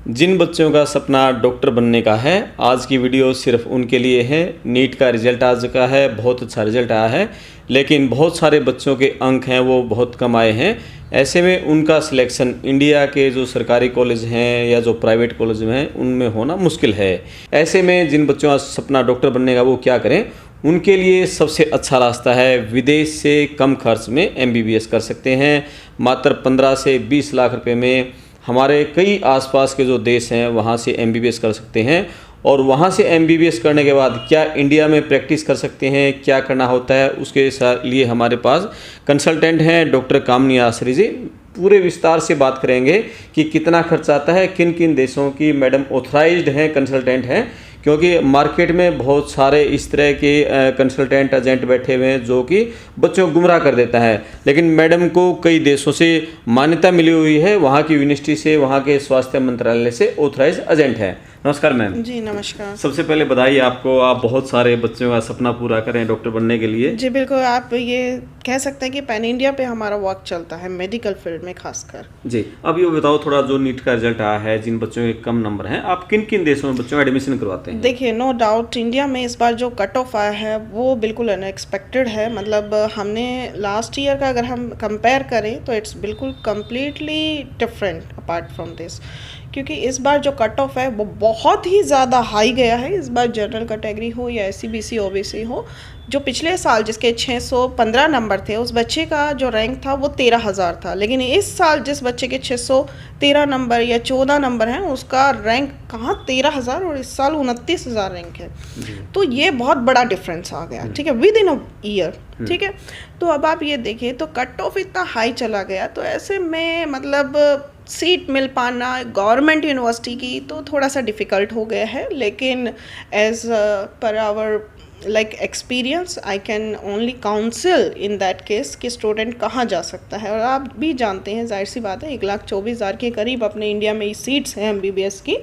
जिन बच्चों का सपना डॉक्टर बनने का है, आज की वीडियो सिर्फ उनके लिए है। नीट का रिजल्ट आ चुका है, बहुत अच्छा रिजल्ट आया है, लेकिन बहुत सारे बच्चों के अंक हैं वो बहुत कम आए हैं। ऐसे में उनका सिलेक्शन इंडिया के जो सरकारी कॉलेज हैं या जो प्राइवेट कॉलेज में हैं उनमें होना मुश्किल है। ऐसे में जिन बच्चों का सपना डॉक्टर बनने का वो क्या करें, उनके लिए सबसे अच्छा रास्ता है विदेश से कम खर्च में MBBS कर सकते हैं। मात्र 15 से 20 लाख रुपए में हमारे कई आसपास के जो देश हैं वहाँ से MBBS कर सकते हैं। और वहाँ से MBBS करने के बाद क्या इंडिया में प्रैक्टिस कर सकते हैं, क्या करना होता है, उसके लिए हमारे पास कंसल्टेंट हैं डॉक्टर कामनी आसरी जी। पूरे विस्तार से बात करेंगे कि कितना खर्च आता है, किन किन देशों की मैडम ऑथराइज्ड हैं, कंसल्टेंट हैं, क्योंकि मार्केट में बहुत सारे इस तरह के कंसल्टेंट एजेंट बैठे हुए हैं जो कि बच्चों को गुमराह कर देता है। लेकिन मैडम को कई देशों से मान्यता मिली हुई है, वहाँ की यूनिवर्सिटी से, वहाँ के स्वास्थ्य मंत्रालय से ऑथराइज एजेंट है। नमस्कार मैम। जी नमस्कार। सबसे पहले बधाई आपको, आप बहुत सारे बच्चों का सपना पूरा करें डॉक्टर बनने के लिए। जी बिल्कुल, आप ये कह सकते हैं कि पैन इंडिया पे हमारा वर्क चलता है मेडिकल फील्ड में खासकर। जी, अब ये बताओ थोड़ा, जो नीट का रिजल्ट आया है, जिन बच्चों के कम नंबर हैं, आप किन किन देशों में बच्चों का एडमिशन करवाते हैं? देखिए, नो डाउट इंडिया में इस बार जो कट ऑफ आया है वो बिल्कुल अनएक्सपेक्टेड है। मतलब हमने लास्ट ईयर का अगर हम कंपेयर करें तो इट्स बिल्कुल completely different apart from this, क्योंकि इस बार जो कट ऑफ है वो बहुत ही ज़्यादा हाई गया है। इस बार जनरल कैटेगरी हो या SC BC OBC हो, जो पिछले साल जिसके 615 नंबर थे उस बच्चे का जो रैंक था वो 13,000 था, लेकिन इस साल जिस बच्चे के 613 नंबर या 14 नंबर हैं उसका रैंक कहाँ 13,000 और इस साल 29,000 रैंक है। तो ये बहुत बड़ा डिफरेंस आ गया, ठीक है, विद इन अ ईयर। ठीक है, तो अब आप ये देखिए तो कट ऑफ इतना हाई चला गया, तो ऐसे में मतलब सीट मिल पाना गवर्नमेंट यूनिवर्सिटी की तो थोड़ा सा डिफ़िकल्ट हो गया है। लेकिन as per our like experience I can only counsel in that case कि स्टूडेंट कहाँ जा सकता है। और आप भी जानते हैं, जाहिर सी बात है, 1,24,000 के करीब अपने इंडिया में सीट्स हैं MBBS की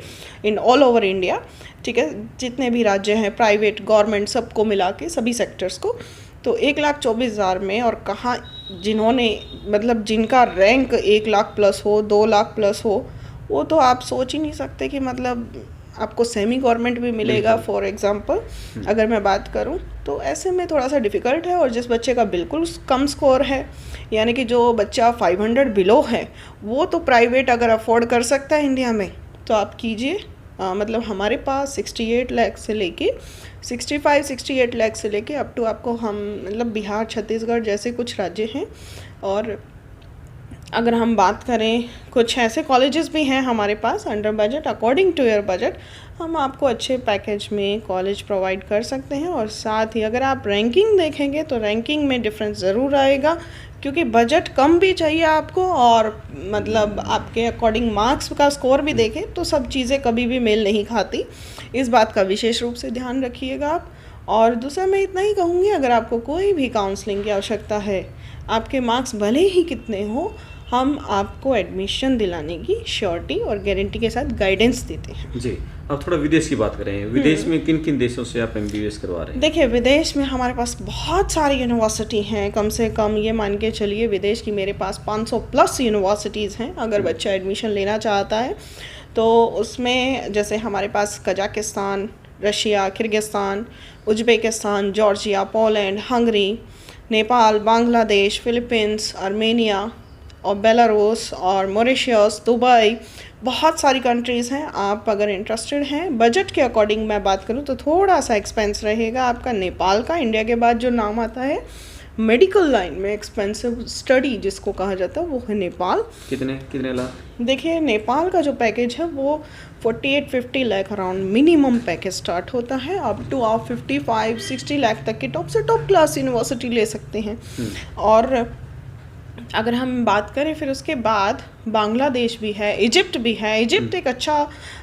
इन ऑल ओवर इंडिया। ठीक है, जितने भी राज्य हैं, प्राइवेट गवर्नमेंट सबको मिला के, सभी सेक्टर्स को, तो 1,24,000 में, और कहाँ जिन्होंने मतलब जिनका रैंक 1 लाख प्लस हो, 2 लाख प्लस हो, वो तो आप सोच ही नहीं सकते कि मतलब आपको सेमी गवर्नमेंट भी मिलेगा फॉर एग्जांपल अगर मैं बात करूं। तो ऐसे में थोड़ा सा डिफ़िकल्ट है। और जिस बच्चे का बिल्कुल कम स्कोर है, यानी कि जो बच्चा 500 बिलो है, वो तो प्राइवेट अगर अफोर्ड कर सकता है इंडिया में तो आप कीजिए। मतलब हमारे पास 68 लाख से लेके 65-68 लाख से लेके अप टू आपको हम मतलब बिहार, छत्तीसगढ़ जैसे कुछ राज्य हैं। और अगर हम बात करें, कुछ ऐसे कॉलेजेस भी हैं हमारे पास under budget, according to your budget हम आपको अच्छे पैकेज में कॉलेज प्रोवाइड कर सकते हैं। और साथ ही अगर आप रैंकिंग देखेंगे तो रैंकिंग में डिफरेंस ज़रूर आएगा, क्योंकि बजट कम भी चाहिए आपको और मतलब आपके अकॉर्डिंग मार्क्स का स्कोर भी देखें तो सब चीज़ें कभी भी मेल नहीं खाती। इस बात का विशेष रूप से ध्यान रखिएगा आप। और दूसरा मैं इतना ही कहूँगी, अगर आपको कोई भी काउंसलिंग की आवश्यकता है, आपके मार्क्स भले ही कितने हो, हम आपको एडमिशन दिलाने की श्योरिटी और गारंटी के साथ गाइडेंस देते हैं। जी, अब थोड़ा विदेश की बात करें। विदेश में किन किन देशों से आप MBBS करवा रहे हैं? देखिए, विदेश में हमारे पास बहुत सारी यूनिवर्सिटी हैं। कम से कम ये मान के चलिए विदेश की मेरे पास 500 प्लस यूनिवर्सिटीज़ हैं। अगर बच्चा एडमिशन लेना चाहता है तो उसमें जैसे हमारे पास Kazakhstan, Russia, Kyrgyzstan, Uzbekistan, Georgia, Poland, Hungary, Nepal, Bangladesh, Philippines, Armenia और बेलारूस और मॉरिशस, दुबई, बहुत सारी कंट्रीज़ हैं। आप अगर इंटरेस्टेड हैं, बजट के अकॉर्डिंग मैं बात करूं तो थोड़ा सा एक्सपेंस रहेगा आपका नेपाल का। इंडिया के बाद जो नाम आता है मेडिकल लाइन में एक्सपेंसिव स्टडी जिसको कहा जाता है वो है नेपाल। कितने लाख? देखिए, नेपाल का जो पैकेज है वो 48-50 lakh around minimum package start होता है, अप टू आप 55-60 लाख तक की टॉप से टॉप क्लास यूनिवर्सिटी ले सकते हैं। और अगर हम बात करें फिर उसके बाद बांग्लादेश भी है, इजिप्ट भी है। इजिप्ट एक अच्छा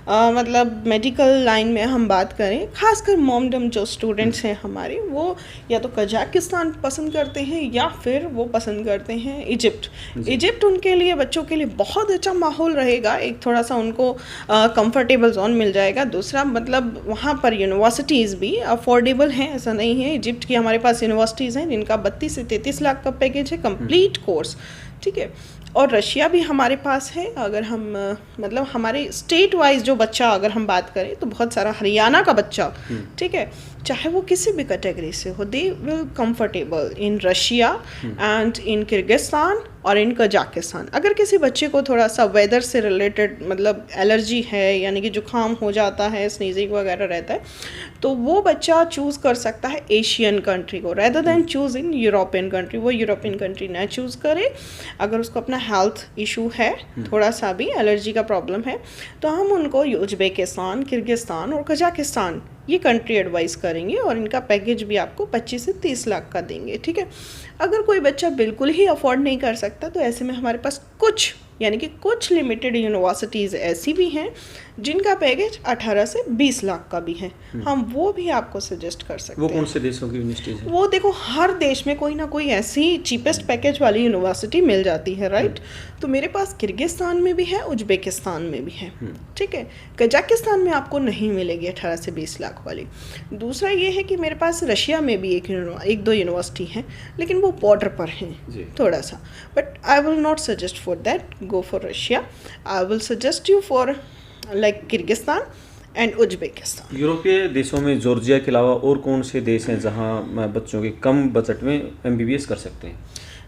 मतलब मेडिकल लाइन में हम बात करें, खासकर मोमडम जो स्टूडेंट्स हैं हमारे, वो या तो कजाकिस्तान पसंद करते हैं या फिर वो पसंद करते हैं इजिप्ट। इजिप्ट उनके लिए, बच्चों के लिए बहुत अच्छा माहौल रहेगा, एक थोड़ा सा उनको कंफर्टेबल जोन मिल जाएगा। दूसरा मतलब वहाँ पर यूनिवर्सिटीज़ भी अफोर्डेबल हैं, ऐसा नहीं है। इजिप्ट की हमारे पास यूनिवर्सिटीज़ हैं जिनका 32 से 33 लाख का पैकेज है, कंप्लीट कोर्स, ठीक है। और रशिया भी हमारे पास है। अगर हम मतलब हमारे स्टेट वाइज जो बच्चा अगर हम बात करें तो बहुत सारा हरियाणा का बच्चा, ठीक है, चाहे वो किसी भी कैटेगरी से हो, they will comfortable in Russia and in Kyrgyzstan और इन कजाकिस्तान। अगर किसी बच्चे को थोड़ा सा वेदर से रिलेटेड मतलब एलर्जी है, यानी कि जुकाम हो जाता है, स्नीजिंग वगैरह रहता है, तो वो बच्चा चूज़ कर सकता है एशियन कंट्री को rather than choose in European country. वो यूरोपियन कंट्री ना चूज़ करे। अगर उसको अपना हेल्थ इशू है, थोड़ा सा भी एलर्जी का प्रॉब्लम है, तो हम उनको उज्बेकिस्तान, किर्गिस्तान और कजाकिस्तान ये कंट्री एडवाइस करेंगे और इनका पैकेज भी आपको 25 से 30 लाख का देंगे, ठीक है। अगर कोई बच्चा बिल्कुल ही अफोर्ड नहीं कर सकता तो ऐसे में हमारे पास कुछ यानी कि कुछ लिमिटेड यूनिवर्सिटीज़ ऐसी भी हैं जिनका पैकेज 18 से 20 लाख का भी है। हम वो भी आपको सजेस्ट कर सकते हैं। वो कौन से देशों की यूनिवर्सिटीज़ हैं? वो देखो, हर देश में कोई ना कोई ऐसी चीपेस्ट पैकेज वाली यूनिवर्सिटी मिल जाती है, राइट। तो मेरे पास किर्गिस्तान में भी है, उज्बेकिस्तान में भी है, ठीक है। कजाकिस्तान में आपको नहीं मिलेगी 18 से 20 लाख वाली। दूसरा ये है कि मेरे पास रशिया में भी एक दो यूनिवर्सिटी हैं, लेकिन वो बॉर्डर पर हैं थोड़ा सा। But I will not suggest for that, go for Russia. I will suggest you for like Kyrgyzstan and Uzbekistan. यूरोपीय देशों में जॉर्जिया के अलावा और कौन से देश हैं जहां बच्चों के कम बजट में MBBS कर सकते हैं?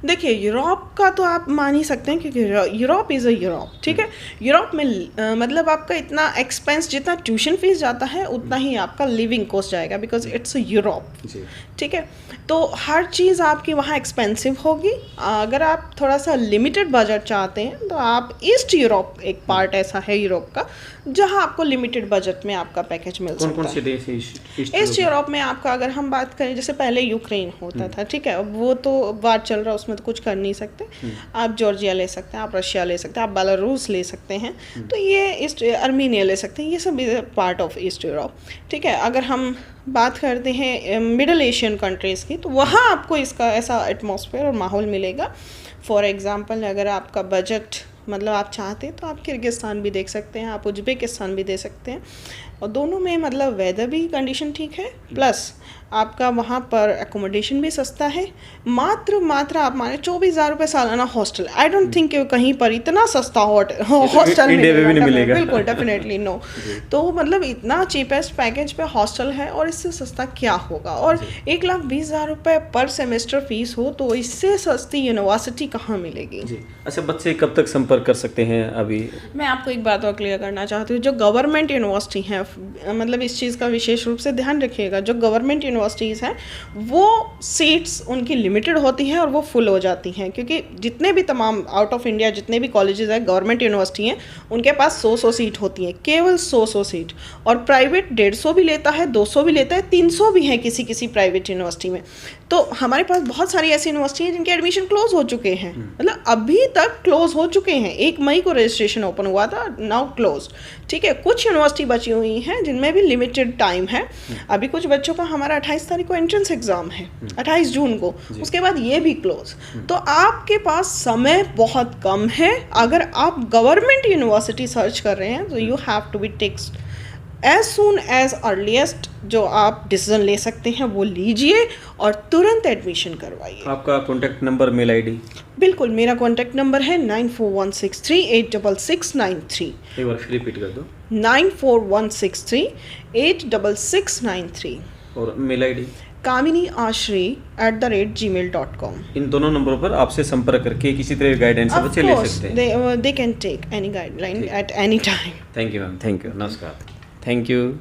देखिए, यूरोप का तो आप मान ही सकते हैं क्योंकि यूरोप इज़ अ यूरोप, ठीक है। यूरोप में मतलब आपका इतना एक्सपेंस, जितना ट्यूशन फीस जाता है उतना ही आपका लिविंग कॉस्ट जाएगा, बिकॉज इट्स अ यूरोप, ठीक है। तो हर चीज़ आपकी वहाँ एक्सपेंसिव होगी। अगर आप थोड़ा सा लिमिटेड बजट चाहते हैं तो आप ईस्ट यूरोप, एक पार्ट ऐसा है यूरोप का जहाँ आपको लिमिटेड बजट में आपका पैकेज मिल सकता है। कौन से देश हैं ईस्ट यूरोप में? आपका अगर हम बात करें, जैसे पहले यूक्रेन होता था, ठीक है, वो तो वार चल रहा है, उसमें तो कुछ कर नहीं सकते। आप जॉर्जिया ले सकते हैं, आप रशिया ले सकते हैं, आप बेलारूस ले सकते हैं, तो ये अर्मीनिया ले सकते हैं, ये सब पार्ट ऑफ ईस्ट यूरोप, ठीक है। अगर हम बात करते हैं मिडल एशियन कंट्रीज़ की, तो वहाँ आपको इसका ऐसा एटमॉस्फेयर और माहौल मिलेगा। फॉर एग्ज़ाम्पल, अगर आपका बजट मतलब आप चाहते हैं तो आप किर्गिस्तान भी देख सकते हैं, आप उज्बेकिस्तान भी दे सकते हैं, और दोनों में मतलब वेदर भी कंडीशन ठीक है, प्लस आपका वहाँ पर एकोमोडेशन भी सस्ता है। मात्र आप माने 24,000 रुपये सालाना हॉस्टल। आई डोंट थिंक कहीं पर इतना सस्ता हॉस्टल मिलेगा। बिल्कुल, डेफिनेटली नो। तो मतलब इतना चीपेस्ट पैकेज पे हॉस्टल है, और इससे सस्ता क्या होगा। और 1,20,000 रुपये पर सेमेस्टर फीस हो तो इससे सस्ती यूनिवर्सिटी कहाँ मिलेगी। अच्छा, बच्चे कब तक संपर्क कर सकते हैं? अभी मैं आपको एक बात और क्लियर करना चाहती हूँ, जो गवर्नमेंट यूनिवर्सिटी हैं, मतलब इस चीज़ का विशेष रूप से ध्यान रखिएगा, जो गवर्नमेंट यूनिवर्सिटीज़ हैं वो सीट्स उनकी लिमिटेड होती हैं और वो फुल हो जाती हैं, क्योंकि जितने भी तमाम आउट ऑफ इंडिया जितने भी कॉलेजेस हैं, गवर्नमेंट यूनिवर्सिटी हैं, उनके पास 100 सीट होती हैं, केवल 100 सीट। और प्राइवेट 150 भी लेता है, 200 भी लेता है, 300 भी है किसी किसी प्राइवेट यूनिवर्सिटी में। तो हमारे पास बहुत सारी ऐसी यूनिवर्सिटी हैं जिनके एडमिशन क्लोज हो चुके हैं, मतलब अभी तक क्लोज हो चुके हैं। 1 मई को रजिस्ट्रेशन ओपन हुआ था, नाउ क्लोज, ठीक है। कुछ यूनिवर्सिटी बची हुई हैं जिनमें भी लिमिटेड टाइम है। अभी कुछ बच्चों का हमारा 28 तारीख को एंट्रेंस एग्जाम है, 28 जून को, उसके बाद ये भी क्लोज। तो आपके पास समय बहुत कम है। अगर आप गवर्नमेंट यूनिवर्सिटी सर्च कर रहे हैं तो you have to be text as soon as earliest, जो आप डिसीजन ले सकते हैं वो लीजिए और तुरंत एडमिशन करवाइए। आपका कॉन्टैक्ट नंबर, मेल ID? बिल्कुल, मेरा कॉन्टैक्ट नंबर है 9416386693। एक बार फिर रिपीट कर दो। 9416386693। और मेल ID? kaminiashri@gmail.com। इन दोनों नंबरों पर आपसे संपर्क करके किसी तरह की गाइडेंस से बच्चे ले सकते हैं। They can take any guideline at any time। Thank you ma'am, thank you, नमस्कार, थैंक यू।